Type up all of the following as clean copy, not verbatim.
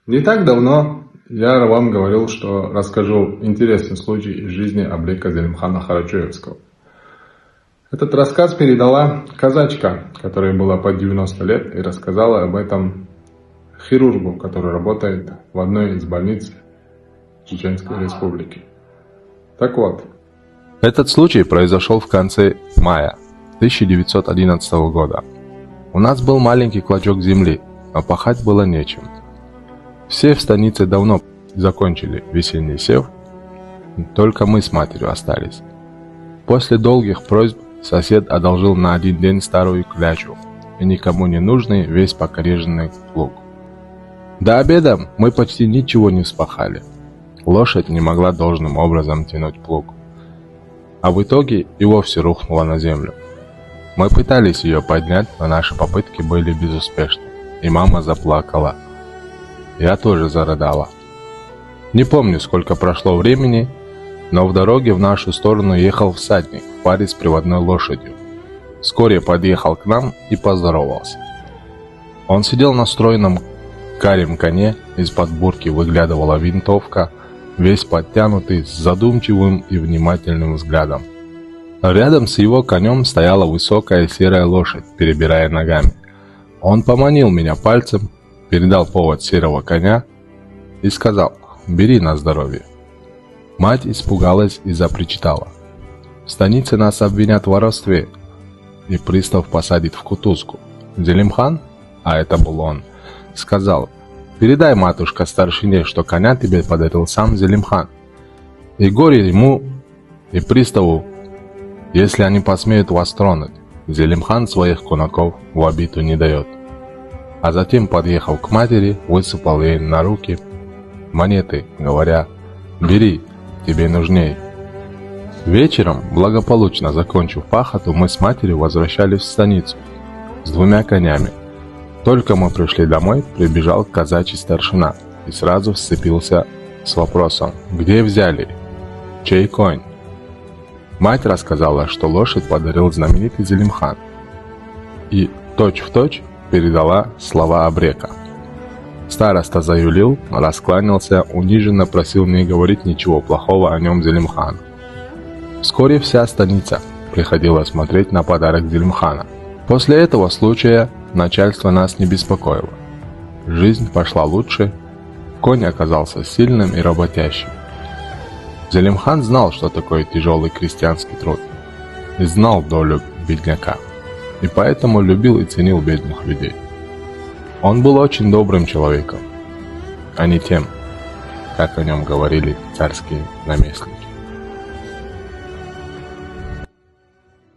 Не так давно я вам говорил, что расскажу интересный случай из жизни Абрека Зелимхана Харачуевского. Этот рассказ передала казачка, которой было под 90 лет, и рассказала об этом хирургу, который работает в одной из больниц Чеченской Республики. Так вот. Этот случай произошел в конце мая 1911 года. У нас был маленький клочок земли, а пахать было нечем. Все в станице давно закончили весенний сев, только мы с матерью остались. После долгих просьб сосед одолжил на один день старую клячу и никому не нужный весь покореженный плуг. До обеда мы почти ничего не вспахали. Лошадь не могла должным образом тянуть плуг, а в итоге и вовсе рухнула на землю. Мы пытались ее поднять, но наши попытки были безуспешны, и мама заплакала. Я тоже зарыдала. Не помню, сколько прошло времени, но в дороге в нашу сторону ехал всадник в паре с приводной лошадью. Вскоре подъехал к нам и поздоровался. Он сидел на стройном карем коне, из-под бурки выглядывала винтовка, весь подтянутый, с задумчивым и внимательным взглядом. Рядом с его конем стояла высокая серая лошадь, перебирая ногами. Он поманил меня пальцем, передал повод серого коня и сказал: «Бери на здоровье». Мать испугалась и запричитала: «В станице нас обвинят в воровстве, и пристав посадит в кутузку». Зелимхан, а это был он, сказал: «Передай, матушка, старшине, что коня тебе подарил сам Зелимхан. И горе ему, и приставу, если они посмеют вас тронуть. Зелимхан своих кунаков в обиду не дает». А затем, подъехав к матери, высыпал ей на руки монеты, говоря: «Бери, тебе нужней». Вечером, благополучно закончив пахоту, мы с матерью возвращались в станицу с 2 конями. Только мы пришли домой, прибежал казачий старшина и сразу сцепился с вопросом: «Где взяли? Чей конь?» Мать рассказала, что лошадь подарил знаменитый Зелимхан, и точь-в-точь передала слова Абрека. Староста заюлил, раскланялся, униженно просил не говорить ничего плохого о нем Зелимхану. Вскоре вся станица приходила смотреть на подарок Зелимхана. После этого случая начальство нас не беспокоило. Жизнь пошла лучше, конь оказался сильным и работящим. Зелимхан знал, что такое тяжелый крестьянский труд, и знал долю бедняка, и поэтому любил и ценил бедных людей. Он был очень добрым человеком, а не тем, как о нем говорили царские наместники.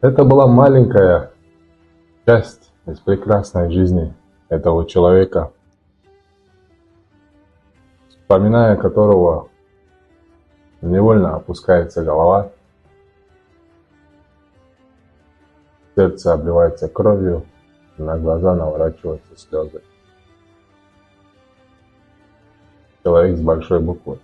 Это была маленькая часть из прекрасной жизни этого человека, вспоминая которого невольно опускается голова, сердце обливается кровью, на глаза наворачиваются слезы. Человек с большой буквы.